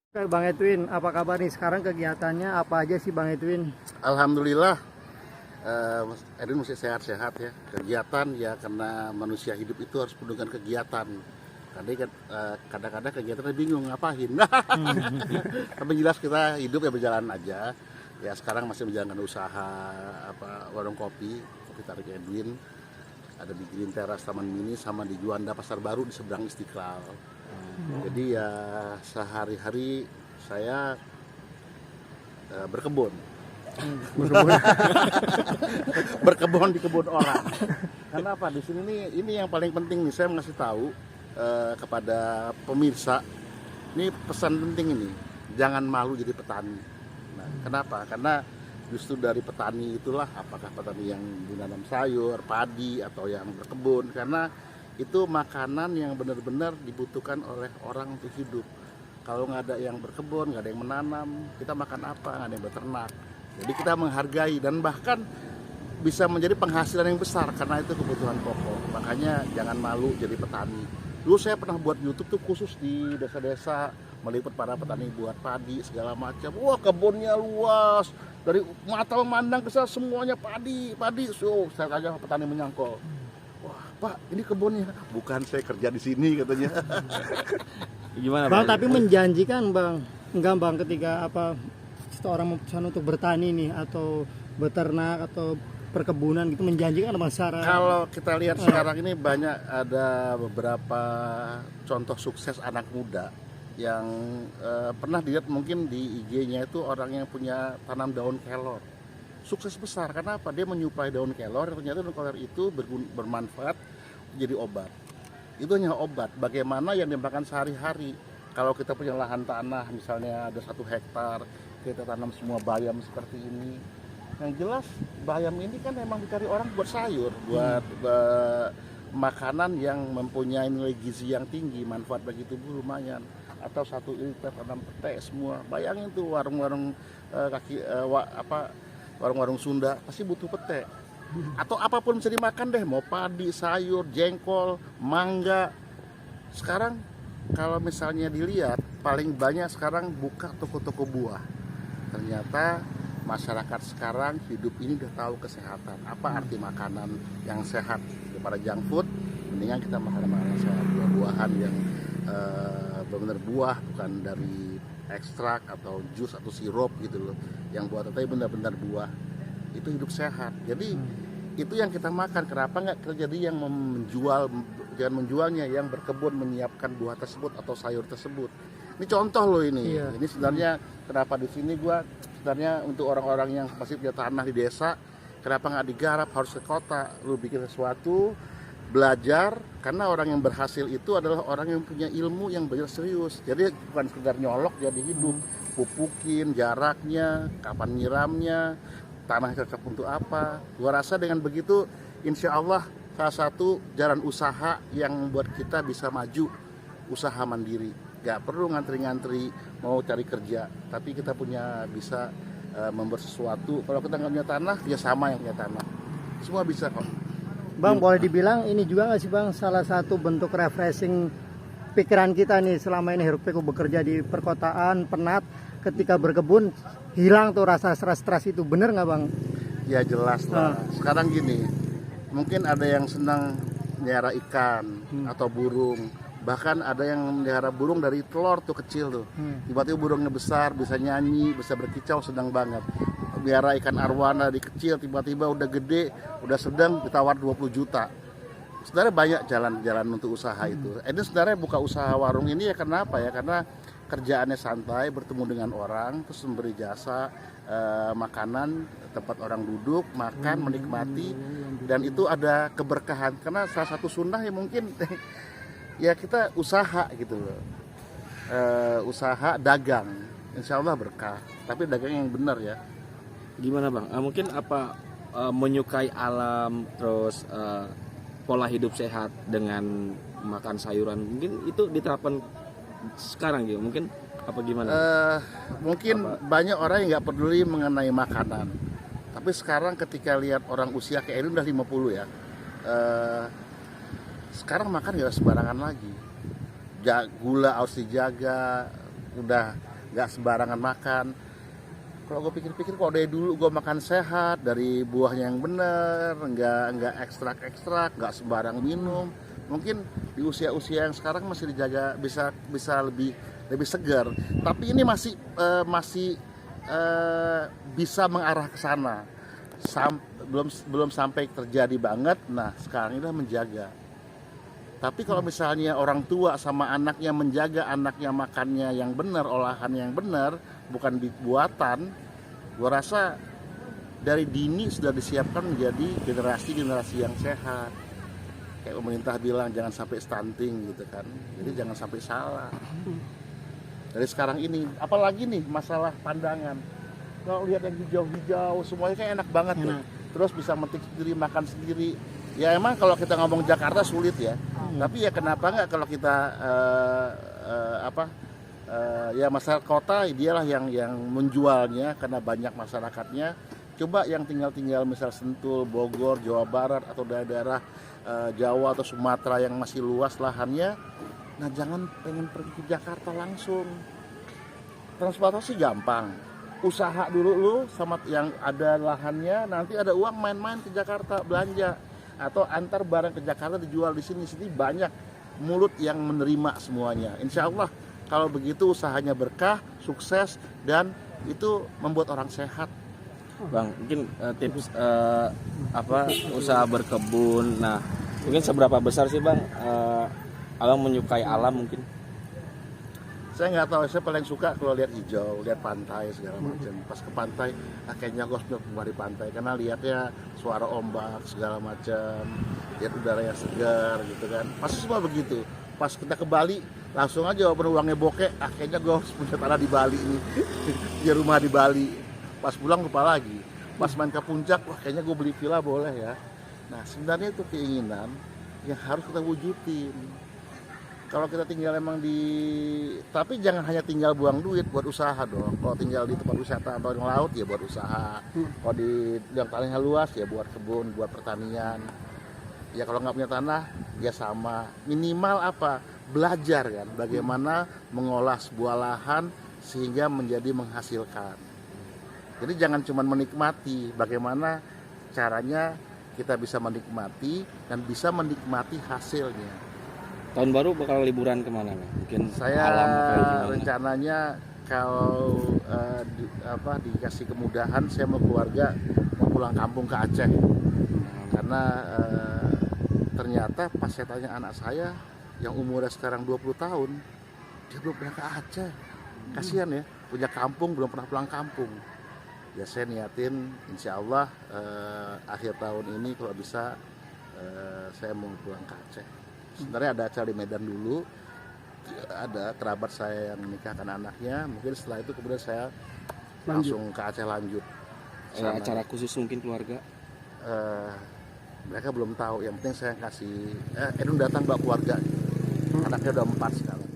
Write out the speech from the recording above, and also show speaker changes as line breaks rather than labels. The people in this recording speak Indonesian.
Oke, Bang Edwin, apa kabar nih? Sekarang kegiatannya apa aja sih Bang Edwin?
Alhamdulillah, Mas Edwin mesti sehat-sehat ya. Kegiatan ya karena manusia hidup itu harus penuh dengan kegiatan. Kadang-kadang kegiatannya bingung ngapain. Tapi jelas kita hidup ya berjalan aja. Ya sekarang masih menjalankan usaha warung kopi, Kopi Tarik Edwin. Ada di Green Terrace Taman Mini sama di Juanda Pasar Baru di seberang Istiqlal. Jadi ya sehari-hari saya berkebun. Berkebun di kebun orang. Karena apa? Di sini nih ini yang paling penting nih, saya ngasih tahu kepada pemirsa. Ini pesan penting ini. Jangan malu jadi petani. Nah, kenapa? Karena justru dari petani itulah, apakah petani yang menanam sayur, padi atau yang berkebun, karena itu makanan yang benar-benar dibutuhkan oleh orang untuk hidup. Kalau nggak ada yang berkebun, nggak ada yang menanam, kita makan apa? Nggak ada yang beternak. Jadi kita menghargai dan bahkan bisa menjadi penghasilan yang besar karena itu kebutuhan pokok. Makanya jangan malu jadi petani. Dulu saya pernah buat YouTube tuh khusus di desa-desa, meliput para petani buat padi segala macam. Wah, kebunnya luas, dari mata memandang ke sana semuanya padi. So, saya aja petani menyangkol. Wah, Pak, ini kebunnya. Bukan, saya kerja di sini katanya.
Gimana
Bang,
Pak?
tapi menjanjikan Bang. Enggak Bang, ketika seseorang memutuskan untuk bertani nih atau beternak atau perkebunan gitu, menjanjikan Bang secara
Kalau kita lihat sekarang ini banyak ada beberapa contoh sukses anak muda yang pernah dilihat mungkin di IG-nya itu orang yang punya tanam daun kelor. Sukses besar karena apa? Dia menyuplai daun kelor, ternyata daun kelor itu bermanfaat jadi obat. Itu hanya obat. Bagaimana yang dimakan sehari-hari? Kalau kita punya lahan tanah, misalnya ada 1 hektar, kita tanam semua bayam seperti ini. Yang jelas bayam ini kan memang dicari orang buat sayur, buat makanan yang mempunyai nilai gizi yang tinggi, manfaat bagi tubuh lumayan. Atau 1 liter tanam pete semua. Bayangin tuh warung-warung warung-warung Sunda pasti butuh pete. Atau apapun bisa dimakan deh, mau padi, sayur, jengkol, mangga. Sekarang kalau misalnya dilihat paling banyak sekarang buka toko-toko buah. Ternyata masyarakat sekarang hidup ini udah tahu kesehatan. Apa arti makanan yang sehat daripada junk food? Mendingan kita makan makanan sehat, buah-buahan yang benar-benar buah, bukan dari ekstrak atau jus atau sirup gitu loh. Yang buah tapi benar-benar buah. Itu hidup sehat. Jadi itu yang kita makan. Kenapa nggak terjadi yang menjualnya yang berkebun menyiapkan buah tersebut atau sayur tersebut. Ini contoh loh ini.
Iya.
Ini sebenarnya kenapa di sini gua sebenarnya untuk orang-orang yang masih punya tanah di desa, kenapa nggak digarap, harus ke kota. Lu bikin sesuatu, belajar, karena orang yang berhasil itu adalah orang yang punya ilmu yang belajar serius. Jadi bukan sekedar nyolok jadi hidup. Pupukin jaraknya, kapan nyiramnya, tanah cocok untuk apa. Gua rasa dengan begitu insya Allah salah satu jalan usaha yang membuat kita bisa maju, usaha mandiri. Gak perlu ngantri-ngantri mau cari kerja, tapi kita bisa membuat sesuatu. Kalau kita nggak punya tanah, dia sama yang punya tanah. Semua bisa kok.
Bang, boleh dibilang ini juga nggak sih Bang salah satu bentuk refreshing pikiran kita nih selama ini hiruk pikuk bekerja di perkotaan, penat, ketika berkebun hilang tuh rasa stres itu, bener nggak Bang?
Ya jelas lah. Sekarang gini, mungkin ada yang senang melihara ikan atau burung. Bahkan ada yang melihara burung dari telur tuh kecil tuh. Tiba-tiba burungnya besar, bisa nyanyi, bisa berkicau, senang banget. Melihara ikan arwana dari kecil, tiba-tiba udah gede, udah sedang ditawar 20 juta. Sebenarnya banyak jalan-jalan untuk usaha itu. Ini sebenarnya buka usaha warung ini ya karena apa ya? Karena kerjaannya santai, bertemu dengan orang, terus memberi jasa makanan, tempat orang duduk, makan, menikmati, dan itu ada keberkahan. Karena salah satu sunnah ya mungkin ya kita usaha gitu loh, usaha dagang, insya Allah berkah. Tapi dagang yang benar ya.
Gimana Bang? Mungkin menyukai alam, terus pola hidup sehat dengan makan sayuran, mungkin itu diterapkan sekarang gitu, mungkin apa gimana?
Mungkin banyak orang yang nggak peduli mengenai makanan. Tapi sekarang ketika lihat orang usia kayak ini udah 50 ya, sekarang makan nggak sembarangan lagi. Gula harus dijaga, udah nggak sembarangan makan. Kalau gue pikir-pikir, kok dari dulu gue makan sehat, dari buahnya yang bener, nggak ekstrak, nggak sembarang minum. Mungkin di usia-usia yang sekarang masih dijaga, bisa lebih segar. Tapi ini masih bisa mengarah ke sana. Belum sampai terjadi banget. Nah, sekarang ini udah menjaga. Tapi kalau misalnya orang tua sama anaknya menjaga anaknya makannya yang benar, olahan yang benar, bukan buatan, gue rasa dari dini sudah disiapkan menjadi generasi yang sehat. Kayak pemerintah bilang jangan sampai stunting gitu kan, jadi jangan sampai salah. Dari sekarang ini, apalagi nih masalah pandangan. Kalau lihat yang hijau-hijau, semuanya kan enak banget tuh. Terus bisa metik sendiri, makan sendiri. Ya emang kalau kita ngomong Jakarta sulit ya. Tapi ya kenapa nggak kalau kita ya masyarakat kota dialah yang menjualnya karena banyak masyarakatnya. Coba yang tinggal misal Sentul, Bogor, Jawa Barat atau daerah-daerah Jawa atau Sumatera yang masih luas lahannya. Nah jangan pengen pergi ke Jakarta langsung. Transportasi gampang. Usaha dulu lu sama yang ada lahannya, nanti ada uang main-main ke Jakarta belanja. Atau antar barang ke Jakarta dijual di sini banyak mulut yang menerima semuanya. Insya Allah kalau begitu usahanya berkah, sukses, dan itu membuat orang sehat.
Bang, mungkin tips usaha berkebun. Nah, mungkin seberapa besar sih Bang Abang menyukai alam mungkin?
Saya nggak tahu, saya paling suka kalau lihat hijau, lihat pantai segala macam. Pas ke pantai, kayaknya gue harus keluar di pantai karena lihatnya suara ombak segala macam, lihat udara yang segar gitu kan. Pasti semua begitu. Pas kita ke Bali, langsung aja beruangnya bokeh, kayaknya gue harus punya tanah di Bali nih, punya rumah di Bali. Pas pulang lupa lagi. Pas main ke puncak, wah kayaknya gue beli villa boleh ya. Nah sebenarnya itu keinginan yang harus kita wujudin. Kalau kita tinggal emang tapi jangan hanya tinggal buang duit buat usaha dong. Kalau tinggal di tempat wisata atau di laut ya buat usaha. Kalau di yang tanahnya luas ya buat kebun, buat pertanian. Ya kalau nggak punya tanah ya sama. Minimal apa? Belajar kan bagaimana mengolah sebuah lahan sehingga menjadi menghasilkan. Jadi jangan cuma menikmati, bagaimana caranya kita bisa menikmati dan bisa menikmati hasilnya.
Tahun baru bakal liburan kemana Bang? Mungkin
Saya
alam atau gimana?
rencananya kalau dikasih kemudahan saya mau keluarga mau pulang kampung ke Aceh karena ternyata pas saya tanya anak saya yang umurnya sekarang 20 tahun dia belum pernah ke Aceh. Kasihan ya, punya kampung belum pernah pulang kampung. Ya saya niatin insya Allah akhir tahun ini kalau bisa saya mau pulang ke Aceh. Sebenarnya ada acara di Medan dulu, ada kerabat saya yang menikahkan anaknya. Mungkin setelah itu kemudian saya langsung ke Aceh lanjut.
Ada acara khusus mungkin keluarga?
Mereka belum tahu. Yang penting saya kasih Edun datang bawa keluarga. Anaknya udah 4 sekarang.